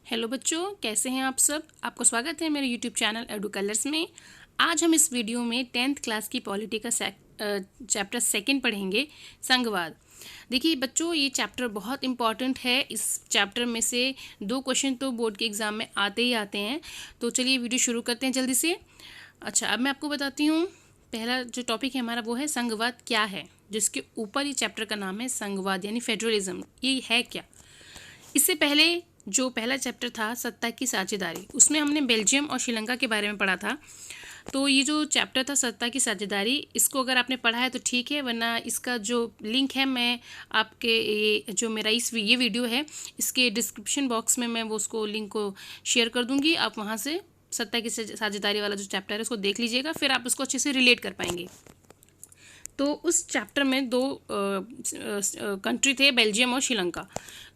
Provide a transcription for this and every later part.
Hello बच्चों, कैसे हैं आप सब। आपको स्वागत है मेरे यूट्यूब चैनल एडू कलर्स में। आज हम इस वीडियो में 10th क्लास की पॉलिटी का चैप्टर 2 पढ़ेंगे, संघवाद। देखिए बच्चों, ये चैप्टर बहुत इंपॉर्टेंट है। इस चैप्टर में से 2 क्वेश्चन तो बोर्ड के एग्ज़ाम में आते ही आते हैं। तो चलिए वीडियो शुरू करते हैं जल्दी से। अच्छा, अब मैं आपको बताती हूँ, पहला जो टॉपिक है हमारा वो है संघवाद क्या है, जिसके ऊपर ये चैप्टर का नाम है संघवाद यानी फेडरलिज्म। ये है क्या? इससे पहले जो पहला चैप्टर था सत्ता की साझेदारी, उसमें हमने बेल्जियम और श्रीलंका के बारे में पढ़ा था। तो ये जो चैप्टर था सत्ता की साझेदारी, इसको अगर आपने पढ़ा है तो ठीक है, वरना इसका जो लिंक है मैं आपके ये जो मेरा ये वीडियो है इसके डिस्क्रिप्शन बॉक्स में मैं वो उसको लिंक को शेयर कर दूंगी। आप वहाँ से सत्ता की साझेदारी वाला जो चैप्टर है उसको देख लीजिएगा, फिर आप उसको अच्छे से रिलेट कर पाएंगे। तो उस चैप्टर में 2 कंट्री थे, बेल्जियम और श्रीलंका।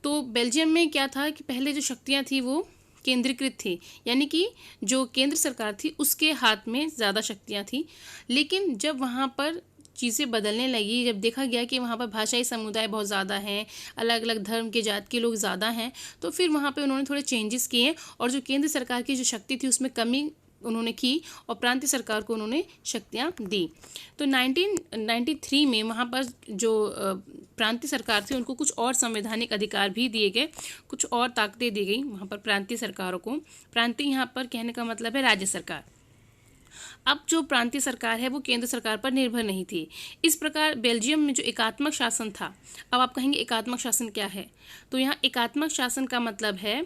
तो बेल्जियम में क्या था कि पहले जो शक्तियां थी वो केंद्रीकृत थी, यानी कि जो केंद्र सरकार थी उसके हाथ में ज़्यादा शक्तियां थी। लेकिन जब वहाँ पर चीज़ें बदलने लगी, जब देखा गया कि वहाँ पर भाषाई समुदाय बहुत ज़्यादा हैं, अलग अलग धर्म के जात के लोग ज़्यादा हैं, तो फिर वहाँ पे उन्होंने थोड़े चेंजेस किए और जो केंद्र सरकार की जो शक्ति थी उसमें कमी उन्होंने की और प्रांतीय सरकार को उन्होंने शक्तियाँ दी। तो 1993 में वहाँ पर जो प्रांतीय सरकार थी उनको कुछ और संवैधानिक अधिकार भी दिए गए, कुछ और ताकतें दी गई वहाँ पर प्रांतीय सरकारों को। प्रांतीय यहाँ पर कहने का मतलब है राज्य सरकार। अब जो प्रांतीय सरकार है वो केंद्र सरकार पर निर्भर नहीं थी। इस प्रकार बेल्जियम में जो एकात्मक शासन था, अब आप कहेंगे एकात्मक शासन क्या है, तो यहाँ एकात्मक शासन का मतलब है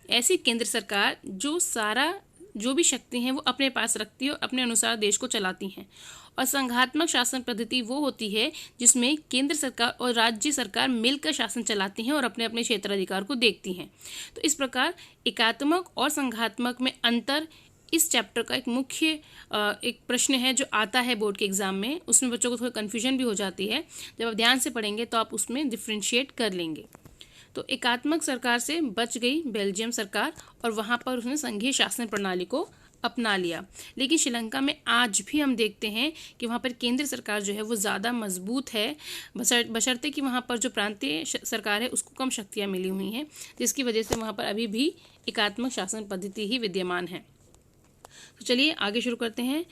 ऐसी केंद्र सरकार जो भी शक्ति हैं वो अपने पास रखती है और अपने अनुसार देश को चलाती हैं। और संघात्मक शासन पद्धति वो होती है जिसमें केंद्र सरकार और राज्य सरकार मिलकर शासन चलाती हैं और अपने अपने क्षेत्राधिकार को देखती हैं। तो इस प्रकार एकात्मक और संघात्मक में अंतर इस चैप्टर का एक मुख्य एक प्रश्न है जो आता है बोर्ड के एग्जाम में। उसमें बच्चों को थोड़ी कन्फ्यूजन भी हो जाती है, जब आप ध्यान से पढ़ेंगे तो आप उसमें डिफ्रेंशिएट कर लेंगे। तो एकात्मक सरकार से बच गई बेल्जियम सरकार और वहाँ पर उसने संघीय शासन प्रणाली को अपना लिया। लेकिन श्रीलंका में आज भी हम देखते हैं कि वहाँ पर केंद्र सरकार जो है वो ज़्यादा मजबूत है, बशर्ते कि वहाँ पर जो प्रांतीय सरकार है उसको कम शक्तियाँ मिली हुई हैं, जिसकी वजह से वहाँ पर अभी भी एकात्मक शासन पद्धति ही विद्यमान है। तो चलिए आगे शुरू करते हैं।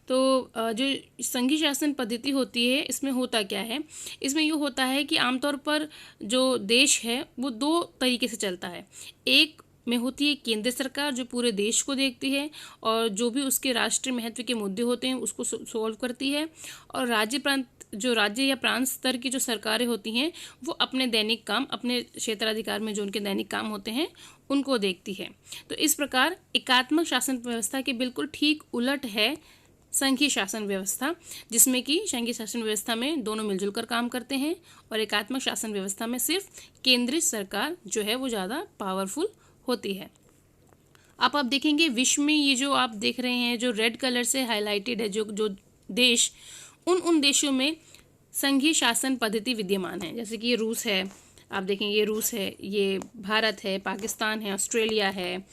तो जो संघीय शासन पद्धति होती है इसमें होता क्या है, इसमें ये होता है कि आमतौर पर जो देश है वो 2 तरीके से चलता है। एक में होती है केंद्र सरकार जो पूरे देश को देखती है और जो भी उसके राष्ट्रीय महत्व के मुद्दे होते हैं उसको सॉल्व करती है, और राज्य या प्रांत स्तर की जो सरकारें होती हैं वो अपने दैनिक काम, अपने क्षेत्राधिकार में जो उनके दैनिक काम होते हैं उनको देखती है। तो इस प्रकार एकात्मक शासन व्यवस्था के बिल्कुल ठीक उलट है संघीय शासन व्यवस्था, जिसमें कि संघीय शासन व्यवस्था में दोनों मिलजुल कर काम करते हैं और एकात्मक शासन व्यवस्था में सिर्फ केंद्रीय सरकार जो है वो ज़्यादा पावरफुल होती है। आप देखेंगे विश्व में ये जो आप देख रहे हैं जो रेड कलर से हाईलाइटेड है जो देश, उन देशों में संघीय शासन पद्धति विद्यमान है। जैसे कि ये रूस है, आप देखेंगे ये रूस है, ये भारत है, पाकिस्तान है, ऑस्ट्रेलिया है,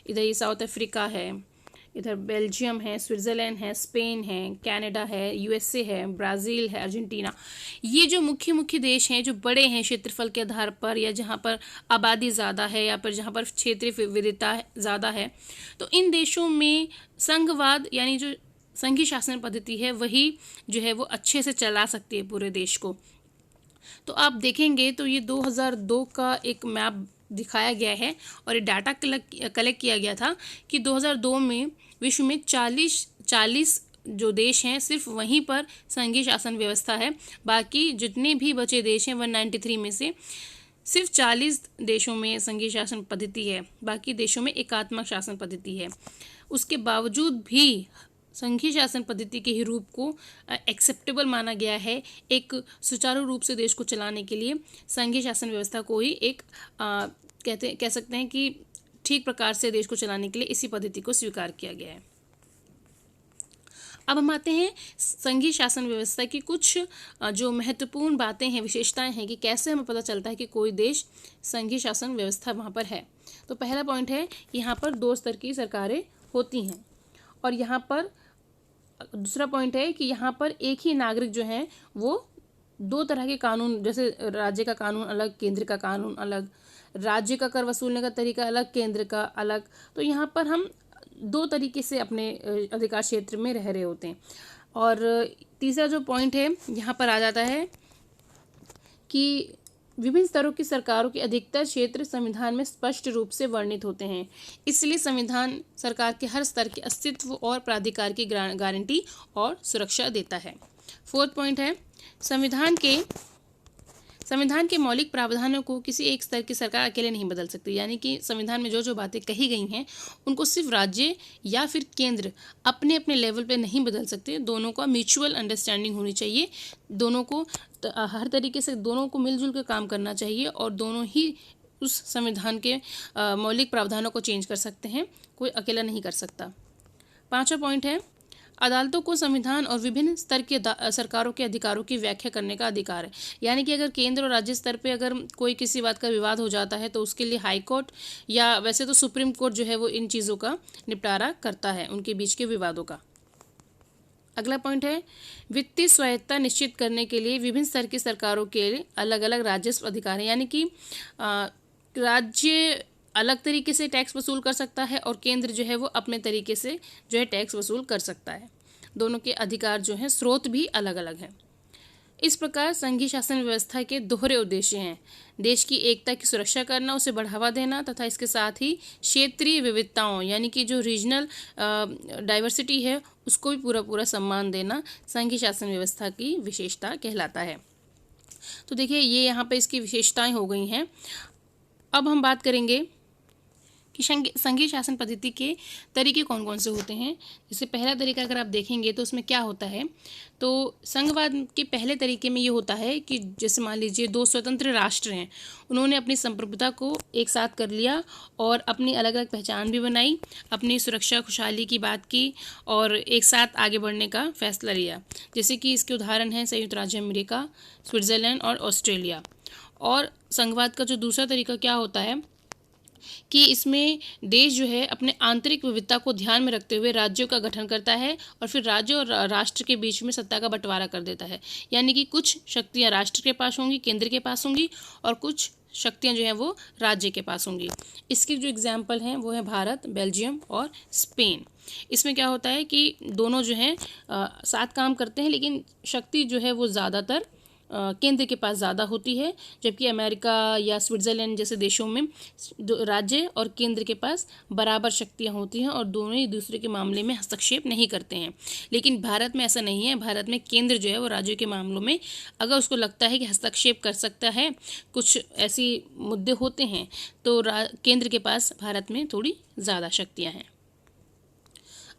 इधर ये साउथ अफ्रीका है, इधर बेल्जियम है, स्विट्ज़रलैंड है, स्पेन है, कनाडा है, यूएसए है, ब्राज़ील है, अर्जेंटीना। ये जो मुख्य देश हैं जो बड़े हैं क्षेत्रफल के आधार पर, या जहाँ पर आबादी ज़्यादा है या फिर जहाँ पर क्षेत्रीय विविधता ज़्यादा है, तो इन देशों में संघवाद यानी जो संघीय शासन पद्धति है वही जो है वो अच्छे से चला सकती है पूरे देश को। तो आप देखेंगे तो ये 2002 का एक मैप दिखाया गया है और ये डाटा कलेक्ट किया गया था कि 2002 में विश्व में 40 जो देश हैं सिर्फ वहीं पर संघीय शासन व्यवस्था है। बाकी जितने भी बचे देश हैं 193 में से सिर्फ 40 देशों में संघीय शासन पद्धति है, बाकी देशों में एकात्मक शासन पद्धति है। उसके बावजूद भी संघीय शासन पद्धति के ही रूप को एक्सेप्टेबल माना गया है। एक सुचारू रूप से देश को चलाने के लिए संघीय शासन व्यवस्था को ही एक कह सकते हैं कि ठीक प्रकार से देश को चलाने के लिए इसी पद्धति को स्वीकार किया गया है। अब हम आते हैं संघीय शासन व्यवस्था की कुछ जो महत्वपूर्ण बातें हैं, विशेषताएं हैं कि कैसे हमें पता चलता है कि कोई देश संघीय शासन व्यवस्था वहाँ पर है। तो पहला पॉइंट है यहाँ पर 2 स्तर की सरकारें होती हैं, और यहाँ पर दूसरा पॉइंट है कि यहाँ पर एक ही नागरिक जो है वो दो तरह के कानून, जैसे राज्य का कानून अलग, केंद्र का कानून अलग, राज्य का कर वसूलने का तरीका अलग, केंद्र का अलग। तो यहाँ पर हम दो तरीके से अपने अधिकार क्षेत्र में रह रहे होते हैं। और तीसरा जो पॉइंट है यहाँ पर आ जाता है कि विभिन्न स्तरों की सरकारों के अधिकतर क्षेत्र संविधान में स्पष्ट रूप से वर्णित होते हैं, इसलिए संविधान सरकार के हर स्तर के अस्तित्व और प्राधिकार की गारंटी और सुरक्षा देता है। फोर्थ पॉइंट है, संविधान के मौलिक प्रावधानों को किसी एक स्तर की सरकार अकेले नहीं बदल सकती। यानी कि संविधान में जो जो बातें कही गई हैं उनको सिर्फ राज्य या फिर केंद्र अपने अपने लेवल पे नहीं बदल सकते। दोनों का म्यूचुअल अंडरस्टैंडिंग होनी चाहिए, दोनों को हर तरीके से दोनों को मिलजुल कर काम करना चाहिए और दोनों ही उस संविधान के मौलिक प्रावधानों को चेंज कर सकते हैं, कोई अकेला नहीं कर सकता। पांचवा पॉइंट है, अदालतों को संविधान और विभिन्न स्तर के सरकारों के अधिकारों की व्याख्या करने का अधिकार है। यानी कि अगर केंद्र और राज्य स्तर पे अगर कोई किसी बात का विवाद हो जाता है तो उसके लिए हाई कोर्ट या वैसे तो सुप्रीम कोर्ट जो है वो इन चीज़ों का निपटारा करता है, उनके बीच के विवादों का। अगला पॉइंट है, वित्तीय स्वायत्तता निश्चित करने के लिए विभिन्न स्तर की सरकारों के अलग अलग राजस्व अधिकार हैं। यानी कि राज्य अलग तरीके से टैक्स वसूल कर सकता है और केंद्र जो है वो अपने तरीके से जो है टैक्स वसूल कर सकता है। दोनों के अधिकार जो हैं स्रोत भी अलग अलग हैं। इस प्रकार संघीय शासन व्यवस्था के दोहरे उद्देश्य हैं, देश की एकता की सुरक्षा करना, उसे बढ़ावा देना तथा इसके साथ ही क्षेत्रीय विविधताओं यानी कि जो रीजनल डाइवर्सिटी है उसको भी पूरा पूरा सम्मान देना संघीय शासन व्यवस्था की विशेषता कहलाता है। तो देखिए ये यहाँ पे इसकी विशेषताएं हो गई हैं। अब हम बात करेंगे कि संघीय शासन पद्धति के तरीके कौन कौन से होते हैं। जैसे पहला तरीका अगर आप देखेंगे तो उसमें क्या होता है, तो संघवाद के पहले तरीके में ये होता है कि जैसे मान लीजिए दो स्वतंत्र राष्ट्र हैं, उन्होंने अपनी संप्रभुता को एक साथ कर लिया और अपनी अलग अलग पहचान भी बनाई, अपनी सुरक्षा खुशहाली की बात की और एक साथ आगे बढ़ने का फैसला लिया। जैसे कि इसके उदाहरण हैं संयुक्त राज्य अमेरिका, स्विट्ज़रलैंड और ऑस्ट्रेलिया। और संघवाद का जो दूसरा तरीका क्या होता है कि इसमें देश जो है अपने आंतरिक विविधता को ध्यान में रखते हुए राज्यों का गठन करता है और फिर राज्य और राष्ट्र के बीच में सत्ता का बंटवारा कर देता है। यानी कि कुछ शक्तियां राष्ट्र के पास होंगी, केंद्र के पास होंगी और कुछ शक्तियां जो हैं वो राज्य के पास होंगी। इसके जो एग्जाम्पल हैं वो है भारत, बेल्जियम और स्पेन। इसमें क्या होता है कि दोनों जो हैं साथ काम करते हैं, लेकिन शक्ति जो है वो ज़्यादातर केंद्र के पास ज़्यादा होती है, जबकि अमेरिका या स्विट्ज़रलैंड जैसे देशों में राज्य और केंद्र के पास बराबर शक्तियां होती हैं और दोनों एक दूसरे के मामले में हस्तक्षेप नहीं करते हैं। लेकिन भारत में ऐसा नहीं है। भारत में केंद्र जो है वो राज्यों के मामलों में अगर उसको लगता है कि हस्तक्षेप कर सकता है, कुछ ऐसी मुद्दे होते हैं, तो केंद्र के पास भारत में थोड़ी ज़्यादा शक्तियाँ हैं।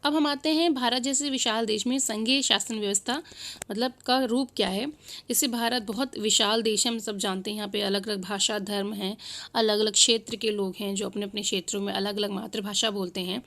अब हम आते हैं भारत जैसे विशाल देश में संघीय शासन व्यवस्था मतलब का रूप क्या है। जैसे भारत बहुत विशाल देश है, हम सब जानते हैं। यहाँ पे अलग अलग भाषा, धर्म हैं, अलग अलग क्षेत्र के लोग हैं जो अपने अपने क्षेत्रों में अलग अलग मातृभाषा बोलते हैं।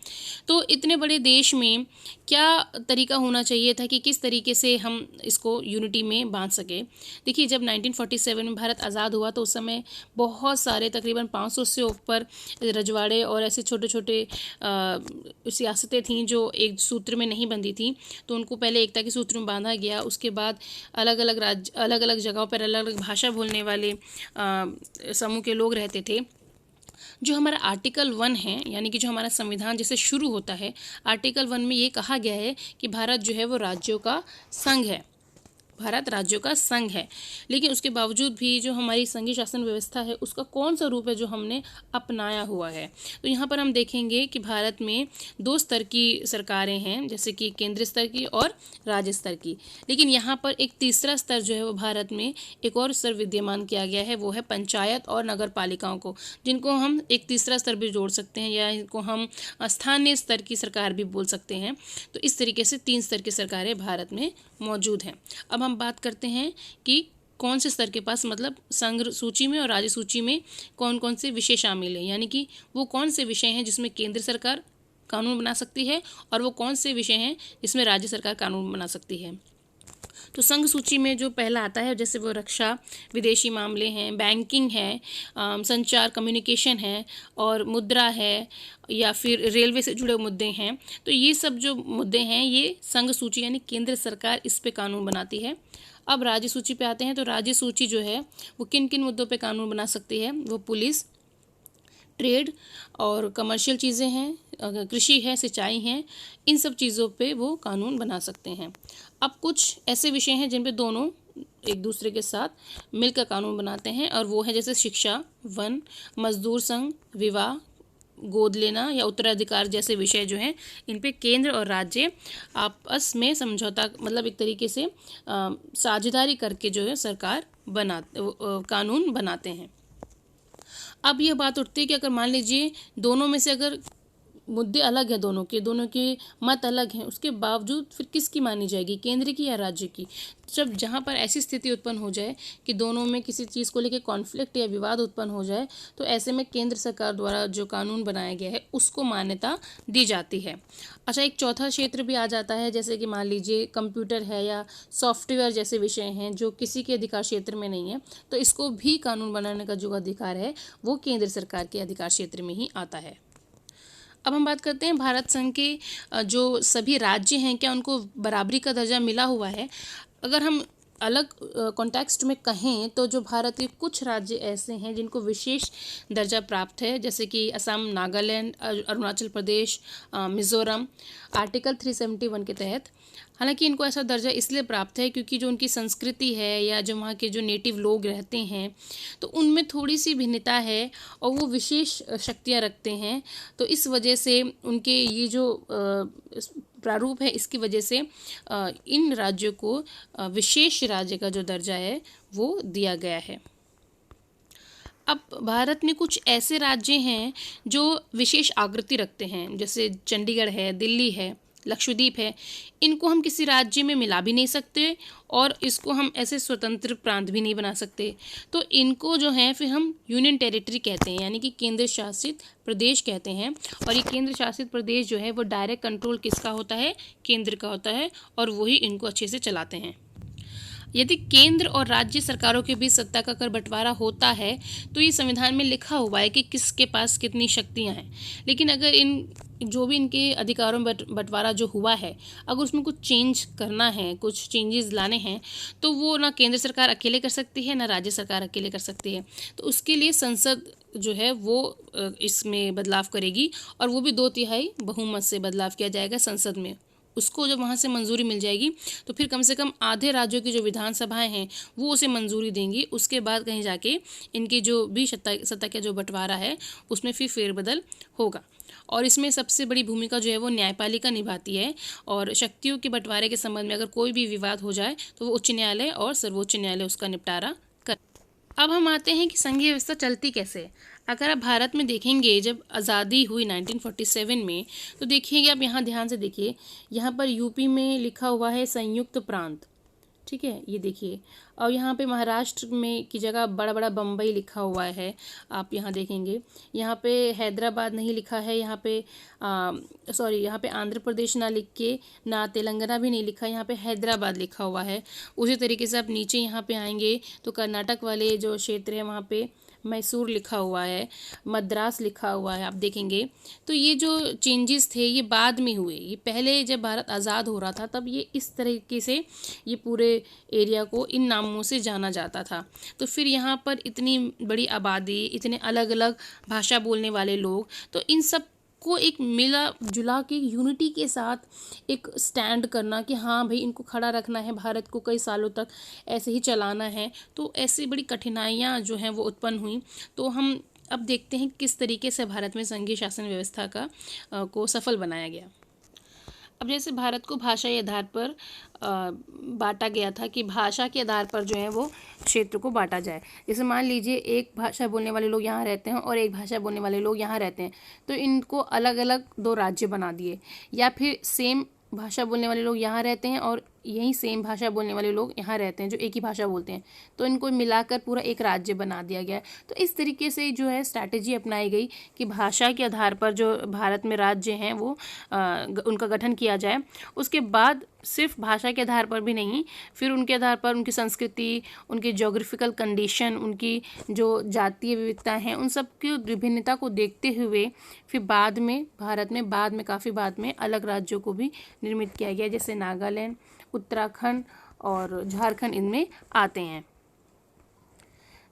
तो इतने बड़े देश में क्या तरीका होना चाहिए था कि किस तरीके से हम इसको यूनिटी में बांध सके। देखिए जब 1947 में भारत आज़ाद हुआ तो उस समय बहुत सारे तकरीबन 500 से ऊपर रजवाड़े और ऐसे छोटे छोटे सियासतें थीं जो एक सूत्र में नहीं बंधी थी। तो उनको पहले एकता के सूत्र में बांधा गया। उसके बाद अलग अलग राज्य, अलग अलग जगहों पर अलग अलग भाषा बोलने वाले समूह के लोग रहते थे। जो हमारा आर्टिकल 1 है, यानी कि जो हमारा संविधान जैसे शुरू होता है, आर्टिकल 1 में ये कहा गया है कि भारत जो है वो राज्यों का संघ है, भारत राज्यों का संघ है। लेकिन उसके बावजूद भी जो हमारी संघीय शासन व्यवस्था है उसका कौन सा रूप है जो हमने अपनाया हुआ है। तो यहाँ पर हम देखेंगे कि भारत में 2 स्तर की सरकारें हैं, जैसे कि केंद्र स्तर की और राज्य स्तर की। लेकिन यहाँ पर एक तीसरा स्तर जो है वो भारत में एक और स्तर विद्यमान किया गया है, वो है पंचायत और नगर पालिकाओं को, जिनको हम एक तीसरा स्तर भी जोड़ सकते हैं या इनको हम स्थानीय स्तर की सरकार भी बोल सकते हैं। तो इस तरीके से 3 स्तर की सरकारें भारत में मौजूद हैं। अब हम बात करते हैं कि कौन से स्तर के पास मतलब संघ सूची में और राज्य सूची में कौन कौन से विषय शामिल हैं, यानी कि वो कौन से विषय हैं जिसमें केंद्र सरकार कानून बना सकती है और वो कौन से विषय हैं जिसमें राज्य सरकार कानून बना सकती है। तो संघ सूची में जो पहला आता है जैसे वो रक्षा, विदेशी मामले हैं, बैंकिंग है, संचार कम्युनिकेशन है और मुद्रा है या फिर रेलवे से जुड़े मुद्दे हैं। तो ये सब जो मुद्दे हैं ये संघ सूची यानी केंद्र सरकार इस पे कानून बनाती है। अब राज्य सूची पे आते हैं। तो राज्य सूची जो है वो किन किन मुद्दों पे कानून बना सकती है? वो पुलिस, ट्रेड और कमर्शियल चीज़ें हैं, कृषि है, सिंचाई हैं, इन सब चीज़ों पे वो कानून बना सकते हैं। अब कुछ ऐसे विषय हैं जिन पे दोनों एक दूसरे के साथ मिलकर कानून बनाते हैं, और वो है जैसे शिक्षा, वन, मजदूर संघ, विवाह, गोद लेना या उत्तराधिकार जैसे विषय जो हैं, इन पे केंद्र और राज्य आपस में समझौता, मतलब एक तरीके से साझेदारी करके जो है सरकार कानून बनाते हैं। अब यह बात उठती है कि अगर मान लीजिए दोनों में से अगर मुद्दे अलग हैं, दोनों के मत अलग हैं, उसके बावजूद फिर किसकी मानी जाएगी, केंद्र की या राज्य की? जब जहाँ पर ऐसी स्थिति उत्पन्न हो जाए कि दोनों में किसी चीज़ को लेकर कॉन्फ्लिक्ट या विवाद उत्पन्न हो जाए, तो ऐसे में केंद्र सरकार द्वारा जो कानून बनाया गया है उसको मान्यता दी जाती है। अच्छा, एक चौथा क्षेत्र भी आ जाता है, जैसे कि मान लीजिए कंप्यूटर है या सॉफ्टवेयर जैसे विषय हैं जो किसी के अधिकार क्षेत्र में नहीं है, तो इसको भी कानून बनाने का जो अधिकार है वो केंद्र सरकार के अधिकार क्षेत्र में ही आता है। अब हम बात करते हैं भारत संघ के जो सभी राज्य हैं, क्या उनको बराबरी का दर्जा मिला हुआ है? अगर हम अलग कॉन्टेक्स्ट में कहें तो जो भारत के कुछ राज्य ऐसे हैं जिनको विशेष दर्जा प्राप्त है, जैसे कि असम, नागालैंड, अरुणाचल प्रदेश, मिज़ोरम, आर्टिकल 371 के तहत। हालांकि इनको ऐसा दर्जा इसलिए प्राप्त है क्योंकि जो उनकी संस्कृति है या जो वहाँ के जो नेटिव लोग रहते हैं तो उनमें थोड़ी सी भिन्नता है और वो विशेष शक्तियाँ रखते हैं। तो इस वजह से उनके ये जो प्रारूप है, इसकी वजह से इन राज्यों को विशेष राज्य का जो दर्जा है वो दिया गया है। अब भारत में कुछ ऐसे राज्य हैं जो विशेष आकृति रखते हैं, जैसे चंडीगढ़ है, दिल्ली है, लक्षद्वीप है। इनको हम किसी राज्य में मिला भी नहीं सकते और इसको हम ऐसे स्वतंत्र प्रांत भी नहीं बना सकते। तो इनको जो है फिर हम यूनियन टेरिटरी कहते हैं, यानी कि केंद्र शासित प्रदेश कहते हैं। और ये केंद्र शासित प्रदेश जो है वो डायरेक्ट कंट्रोल किसका होता है? केंद्र का होता है, और वही इनको अच्छे से चलाते हैं। यदि केंद्र और राज्य सरकारों के बीच सत्ता का अगर बंटवारा होता है तो ये संविधान में लिखा हुआ है कि किसके पास कितनी शक्तियां हैं। लेकिन अगर इन जो भी इनके अधिकारों में बंटवारा जो हुआ है, अगर उसमें कुछ चेंज करना है, कुछ चेंजेस लाने हैं, तो वो ना केंद्र सरकार अकेले कर सकती है ना राज्य सरकार अकेले कर सकती है। तो उसके लिए संसद जो है वो इसमें बदलाव करेगी, और वो भी 2/3 बहुमत से बदलाव किया जाएगा संसद में। उसको जब वहाँ से मंजूरी मिल जाएगी तो फिर कम से कम आधे राज्यों की जो विधानसभाएं हैं वो उसे मंजूरी देंगी। उसके बाद कहीं जाके इनकी जो भी सत्ता का जो बंटवारा है उसमें फिर फेरबदल होगा। और इसमें सबसे बड़ी भूमिका जो है वो न्यायपालिका निभाती है, और शक्तियों के बंटवारे के संबंध में अगर कोई भी विवाद हो जाए तो वो उच्च न्यायालय और सर्वोच्च न्यायालय उसका निपटारा कर। अब हम आते हैं कि संघीय व्यवस्था चलती कैसे है। अगर आप भारत में देखेंगे, जब आज़ादी हुई 1947 में, तो देखिएगा आप यहाँ ध्यान से देखिए, यहाँ पर यूपी में लिखा हुआ है संयुक्त प्रांत, ठीक है, ये देखिए। और यहाँ पे महाराष्ट्र में की जगह बड़ा बड़ा बम्बई लिखा हुआ है, आप यहाँ देखेंगे। यहाँ पे हैदराबाद नहीं लिखा है, यहाँ पे यहाँ पे आंध्र प्रदेश ना लिख के ना तेलंगाना भी नहीं लिखा, यहाँ पे हैदराबाद लिखा हुआ है। उसी तरीके से आप नीचे यहाँ पे आएंगे तो कर्नाटक वाले जो क्षेत्र है वहाँ पे मैसूर लिखा हुआ है, मद्रास लिखा हुआ है, आप देखेंगे। तो ये जो चेंजेस थे ये बाद में हुए, ये पहले जब भारत आज़ाद हो रहा था तब ये इस तरीके से ये पूरे एरिया को इन नामों से जाना जाता था। तो फिर यहाँ पर इतनी बड़ी आबादी, इतने अलग अलग भाषा बोलने वाले लोग, तो इन सब को एक मिला जुला के यूनिटी के साथ एक स्टैंड करना कि हाँ भाई इनको खड़ा रखना है, भारत को कई सालों तक ऐसे ही चलाना है। तो ऐसी बड़ी कठिनाइयाँ जो हैं वो उत्पन्न हुई। तो हम अब देखते हैं किस तरीके से भारत में संघीय शासन व्यवस्था को सफल बनाया गया। अब जैसे भारत को भाषा के आधार पर बांटा गया था कि भाषा के आधार पर जो है वो क्षेत्र को बांटा जाए। जैसे मान लीजिए एक भाषा बोलने वाले लोग यहाँ रहते हैं और एक भाषा बोलने वाले लोग यहाँ रहते हैं, तो इनको अलग अलग 2 राज्य बना दिए। या फिर सेम भाषा बोलने वाले लोग यहाँ रहते हैं और यही सेम भाषा बोलने वाले लोग यहाँ रहते हैं जो एक ही भाषा बोलते हैं, तो इनको मिलाकर पूरा एक राज्य बना दिया गया। तो इस तरीके से जो है स्ट्रैटेजी अपनाई गई कि भाषा के आधार पर जो भारत में राज्य हैं वो उनका गठन किया जाए। उसके बाद सिर्फ भाषा के आधार पर भी नहीं, फिर उनके आधार पर उनकी संस्कृति, उनकी ज्योग्राफिकल कंडीशन, उनकी जो जातीय विविधता हैं, उन सब की विभिन्नता को देखते हुए फिर बाद में भारत में काफ़ी बाद में अलग राज्यों को भी निर्मित किया गया, जैसे नागालैंड, उत्तराखंड और झारखंड इनमें आते हैं।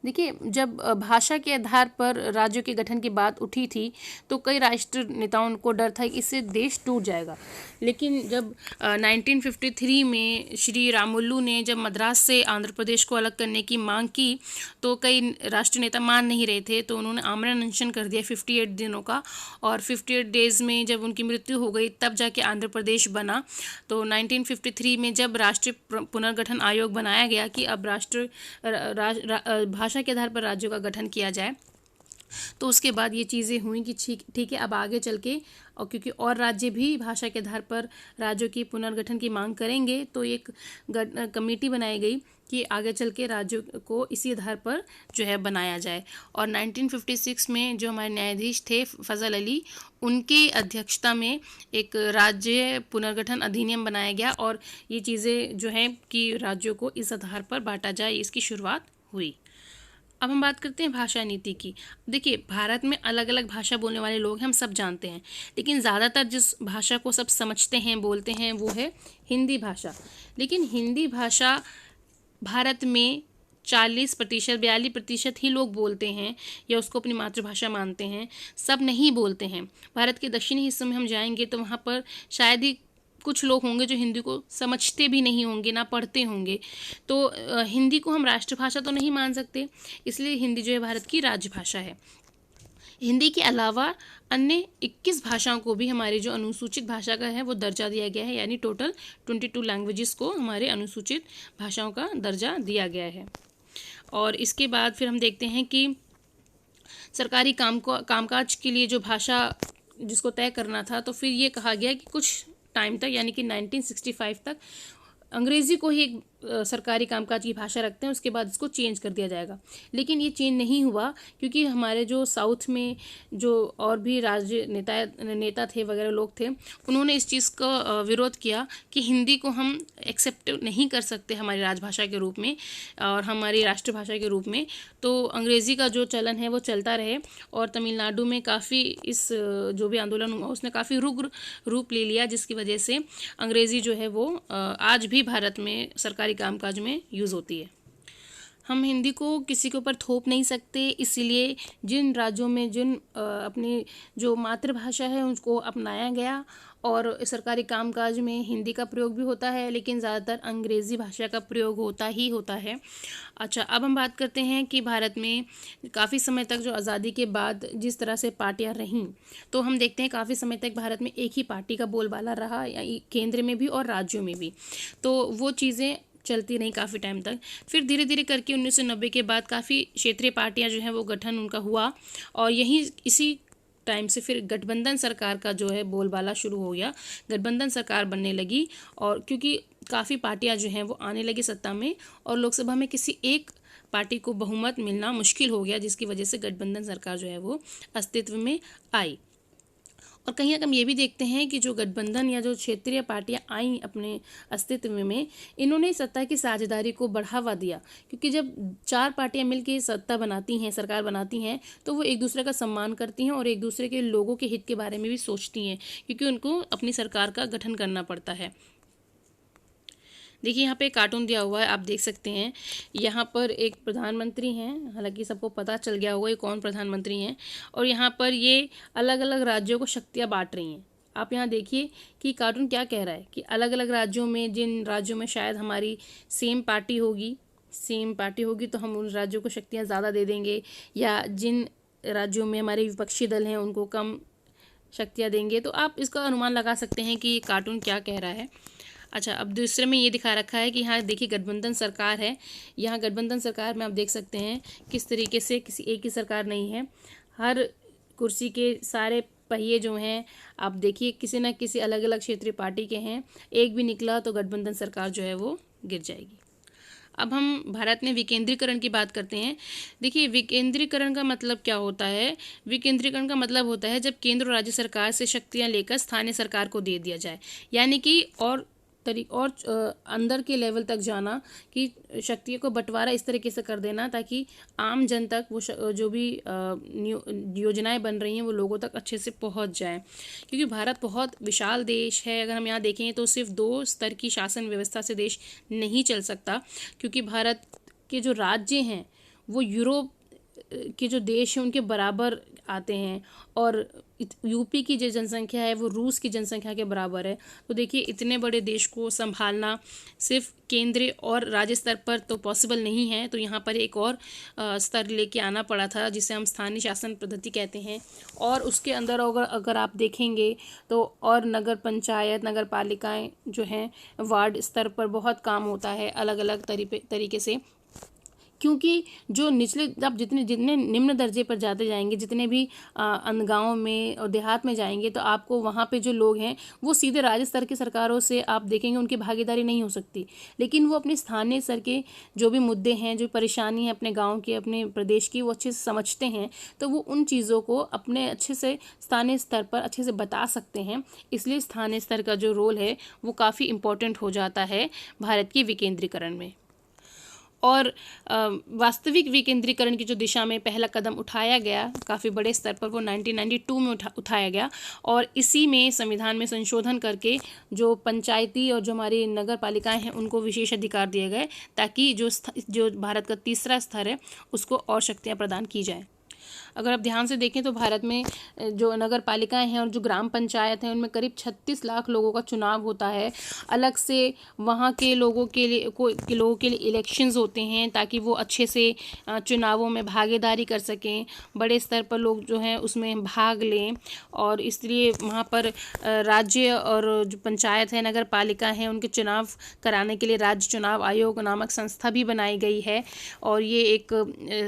देखिए, जब भाषा के आधार पर राज्यों के गठन की बात उठी थी तो कई राष्ट्र नेताओं को डर था कि इससे देश टूट जाएगा। लेकिन जब 1953 में श्री रामुलु ने जब मद्रास से आंध्र प्रदेश को अलग करने की मांग की तो कई राष्ट्र नेता मान नहीं रहे थे, तो उन्होंने आमरण अनशन कर दिया 58 दिनों का। और 58 डेज में जब उनकी मृत्यु हो गई तब जाके आंध्र प्रदेश बना। तो 1953 में जब राष्ट्रीय पुनर्गठन आयोग बनाया गया कि अब भाषा के आधार पर राज्यों का गठन किया जाए, तो उसके बाद ये चीज़ें हुई कि ठीक है, अब आगे चल के, और क्योंकि और राज्य भी भाषा के आधार पर राज्यों की पुनर्गठन की मांग करेंगे, तो एक कमेटी बनाई गई कि आगे चल के राज्यों को इसी आधार पर जो है बनाया जाए। और 1956 में जो हमारे न्यायाधीश थे फजल अली, उनकी अध्यक्षता में एक राज्य पुनर्गठन अधिनियम बनाया गया और ये चीज़ें जो है कि राज्यों को इस आधार पर बांटा जाए, इसकी शुरुआत हुई। अब हम बात करते हैं भाषा नीति की। देखिए, भारत में अलग अलग भाषा बोलने वाले लोग हैं, हम सब जानते हैं, लेकिन ज़्यादातर जिस भाषा को सब समझते हैं, बोलते हैं, वो है हिंदी भाषा। लेकिन हिंदी भाषा भारत में 40% 42% ही लोग बोलते हैं या उसको अपनी मातृभाषा मानते हैं, सब नहीं बोलते हैं। भारत के दक्षिणी हिस्सों में हम जाएंगे तो वहाँ पर शायद ही कुछ लोग होंगे जो हिंदी को समझते भी नहीं होंगे, ना पढ़ते होंगे। तो हिंदी को हम राष्ट्रभाषा तो नहीं मान सकते, इसलिए हिंदी जो है भारत की राजभाषा है। हिंदी के अलावा अन्य 21 भाषाओं को भी हमारी जो अनुसूचित भाषा का है वो दर्जा दिया गया है, यानी टोटल 22 लैंग्वेजेस को हमारे अनुसूचित भाषाओं का दर्जा दिया गया है। और इसके बाद फिर हम देखते हैं कि सरकारी कामकाज के लिए जो भाषा जिसको तय करना था, तो फिर ये कहा गया कि कुछ टाइम तक, यानी कि 1965 तक अंग्रेज़ी को ही एक सरकारी कामकाज की भाषा रखते हैं, उसके बाद इसको चेंज कर दिया जाएगा। लेकिन ये चेंज नहीं हुआ, क्योंकि हमारे जो साउथ में जो और भी राज्य नेता थे वगैरह लोग थे, उन्होंने इस चीज़ का विरोध किया कि हिंदी को हम एक्सेप्ट नहीं कर सकते हमारी राजभाषा के रूप में और हमारी राष्ट्रभाषा के रूप में। तो अंग्रेज़ी का जो चलन है वो चलता रहे और तमिलनाडु में काफ़ी इस जो भी आंदोलन हुआ उसने काफ़ी रुग्र रूप ले लिया, जिसकी वजह से अंग्रेज़ी जो है वो आज भी भारत में सरकारी कामकाज में यूज़ होती है। हम हिंदी को किसी के ऊपर थोप नहीं सकते, इसीलिए जिन राज्यों में जिन अपनी जो मातृभाषा है उसको अपनाया गया और सरकारी कामकाज में हिंदी का प्रयोग भी होता है, लेकिन ज़्यादातर अंग्रेज़ी भाषा का प्रयोग होता ही होता है। अच्छा, अब हम बात करते हैं कि भारत में काफ़ी समय तक जो आज़ादी के बाद जिस तरह से पार्टियां रहीं, तो हम देखते हैं काफ़ी समय तक भारत में एक ही पार्टी का बोलबाला रहा, केंद्र में भी और राज्यों में भी। तो वो चीज़ें चलती रही काफ़ी टाइम तक। फिर धीरे धीरे करके 1990 के बाद काफ़ी क्षेत्रीय पार्टियां जो हैं वो गठन उनका हुआ और यहीं इसी टाइम से फिर गठबंधन सरकार का जो है बोलबाला शुरू हो गया, गठबंधन सरकार बनने लगी। और क्योंकि काफ़ी पार्टियां जो हैं वो आने लगी सत्ता में और लोकसभा में किसी एक पार्टी को बहुमत मिलना मुश्किल हो गया, जिसकी वजह से गठबंधन सरकार जो है वो अस्तित्व में आई। और कहीं ना कहीं ये भी देखते हैं कि जो गठबंधन या जो क्षेत्रीय पार्टियां आई अपने अस्तित्व में, इन्होंने सत्ता की साझेदारी को बढ़ावा दिया, क्योंकि जब 4 पार्टियां मिलकर सत्ता बनाती हैं, सरकार बनाती हैं, तो वो एक दूसरे का सम्मान करती हैं और एक दूसरे के लोगों के हित के बारे में भी सोचती हैं, क्योंकि उनको अपनी सरकार का गठन करना पड़ता है। देखिए, यहाँ पे कार्टून दिया हुआ है, आप देख सकते हैं। यहाँ पर एक प्रधानमंत्री हैं, हालांकि सबको पता चल गया होगा ये कौन प्रधानमंत्री हैं, और यहाँ पर ये अलग अलग राज्यों को शक्तियाँ बांट रही हैं। आप यहाँ देखिए कि कार्टून क्या कह रहा है कि अलग अलग राज्यों में, जिन राज्यों में शायद हमारी सेम पार्टी होगी तो हम उन राज्यों को शक्तियाँ ज़्यादा दे देंगे, या जिन राज्यों में हमारे विपक्षी दल हैं उनको कम शक्तियाँ देंगे। तो आप इसका अनुमान लगा सकते हैं कि ये कार्टून क्या कह रहा है। अच्छा, अब दूसरे में ये दिखा रखा है कि यहाँ देखिए गठबंधन सरकार है। यहाँ गठबंधन सरकार में आप देख सकते हैं किस तरीके से किसी एक ही सरकार नहीं है, हर कुर्सी के सारे पहिए जो हैं आप देखिए किसी न किसी अलग अलग क्षेत्रीय पार्टी के हैं। एक भी निकला तो गठबंधन सरकार जो है वो गिर जाएगी। अब हम भारत में विकेंद्रीकरण की बात करते हैं। देखिए, विकेंद्रीकरण का मतलब क्या होता है? विकेंद्रीकरण का मतलब होता है जब केंद्र और राज्य सरकार से शक्तियां लेकर स्थानीय सरकार को दे दिया जाए, यानी कि और अंदर के लेवल तक जाना कि शक्तियों को बंटवारा इस तरीके से कर देना ताकि आम जन तक वो जो भी योजनाएं बन रही हैं वो लोगों तक अच्छे से पहुंच जाए। क्योंकि भारत बहुत विशाल देश है, अगर हम यहाँ देखें तो सिर्फ 2 स्तर की शासन व्यवस्था से देश नहीं चल सकता। क्योंकि भारत के जो राज्य हैं वो यूरोप के जो देश हैं उनके बराबर आते हैं, और यूपी की जो जनसंख्या है वो रूस की जनसंख्या के बराबर है। तो देखिए इतने बड़े देश को संभालना सिर्फ केंद्रीय और राज्य स्तर पर तो पॉसिबल नहीं है। तो यहाँ पर एक और स्तर लेके आना पड़ा था जिसे हम स्थानीय शासन पद्धति कहते हैं। और उसके अंदर अगर आप देखेंगे तो और नगर पंचायत, नगर पालिकाएँ जो हैं वार्ड स्तर पर बहुत काम होता है अलग अलग तरीके से। क्योंकि जो निचले आप जितने निम्न दर्जे पर जाते जाएंगे, जितने भी गाँव में और देहात में जाएंगे, तो आपको वहाँ पे जो लोग हैं वो सीधे राज्य स्तर की सरकारों से आप देखेंगे उनकी भागीदारी नहीं हो सकती। लेकिन वो अपने स्थानीय स्तर के जो भी मुद्दे हैं, जो परेशानी है अपने गाँव की, अपने प्रदेश की, वो अच्छे से समझते हैं। तो वो उन चीज़ों को अपने अच्छे से स्थानीय स्तर पर अच्छे से बता सकते हैं। इसलिए स्थानीय स्तर का जो रोल है वो काफ़ी इम्पोर्टेंट हो जाता है भारत की विकेंद्रीकरण में। और वास्तविक विकेंद्रीकरण की जो दिशा में पहला कदम उठाया गया काफ़ी बड़े स्तर पर, वो 1992 में उठाया गया। और इसी में संविधान में संशोधन करके जो पंचायती और जो हमारी नगर पालिकाएँ हैं उनको विशेष अधिकार दिए गए, ताकि जो भारत का तीसरा स्तर है उसको और शक्तियाँ प्रदान की जाए। अगर आप ध्यान से देखें तो भारत में जो नगर पालिकाएँ हैं और जो ग्राम पंचायत हैं उनमें करीब 36 लाख लोगों का चुनाव होता है। अलग से वहाँ के लोगों के लिए इलेक्शंस होते हैं ताकि वो अच्छे से चुनावों में भागीदारी कर सकें, बड़े स्तर पर लोग जो हैं उसमें भाग लें। और इसलिए वहाँ पर राज्य और जो पंचायत है, नगर पालिका हैं, उनके चुनाव कराने के लिए राज्य चुनाव आयोग नामक संस्था भी बनाई गई है। और ये एक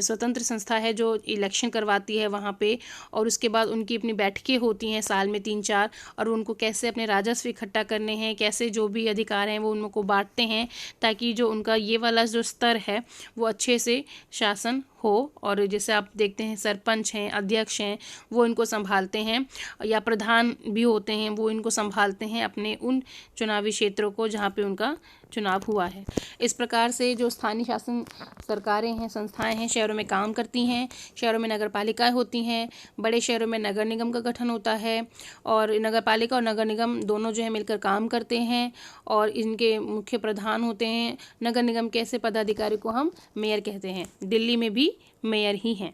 स्वतंत्र संस्था है जो इलेक्शन करवाती है वहाँ पे। और उसके बाद उनकी अपनी बैठकें होती हैं साल में 3-4, और उनको कैसे अपने राजस्व इकट्ठा करने हैं, कैसे जो भी अधिकार हैं वो उनको बांटते हैं, ताकि जो उनका ये वाला जो स्तर है वो अच्छे से शासन हो। और जैसे आप देखते हैं सरपंच हैं, अध्यक्ष हैं, वो इनको संभालते हैं, या प्रधान भी होते हैं वो इनको संभालते हैं अपने उन चुनावी क्षेत्रों को जहाँ पे उनका चुनाव हुआ है। इस प्रकार से जो स्थानीय शासन सरकारें हैं, संस्थाएं हैं, शहरों में काम करती हैं। शहरों में नगर पालिकाएँ होती हैं, बड़े शहरों में नगर निगम का गठन होता है, और नगर पालिका और नगर निगम दोनों जो है मिलकर काम करते हैं, और इनके मुख्य प्रधान होते हैं। नगर निगम के ऐसे पदाधिकारी को हम मेयर कहते हैं। दिल्ली में भी मेयर ही हैं।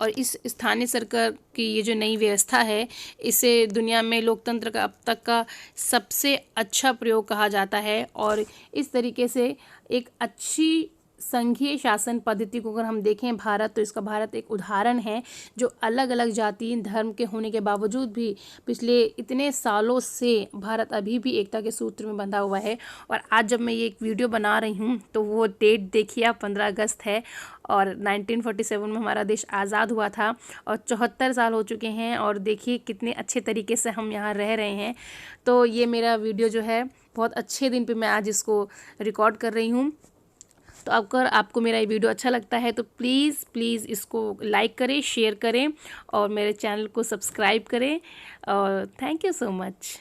और इस स्थानीय सरकार की ये जो नई व्यवस्था है, इसे दुनिया में लोकतंत्र का अब तक का सबसे अच्छा प्रयोग कहा जाता है। और इस तरीके से एक अच्छी संघीय शासन पद्धति को अगर हम देखें भारत, तो इसका भारत एक उदाहरण है जो अलग अलग जाति धर्म के होने के बावजूद भी पिछले इतने सालों से भारत अभी भी एकता के सूत्र में बंधा हुआ है। और आज जब मैं ये एक वीडियो बना रही हूँ तो वो डेट देखिए आप, 15 अगस्त है, और 1947 में हमारा देश आज़ाद हुआ था, और 74 साल हो चुके हैं, और देखिए कितने अच्छे तरीके से हम यहाँ रह रहे हैं। तो ये मेरा वीडियो जो है बहुत अच्छे दिन पे मैं आज इसको रिकॉर्ड कर रही हूँ। तो अगर आपको मेरा ये वीडियो अच्छा लगता है तो प्लीज़ इसको लाइक करें, शेयर करें, और मेरे चैनल को सब्सक्राइब करें। और थैंक यू सो मच।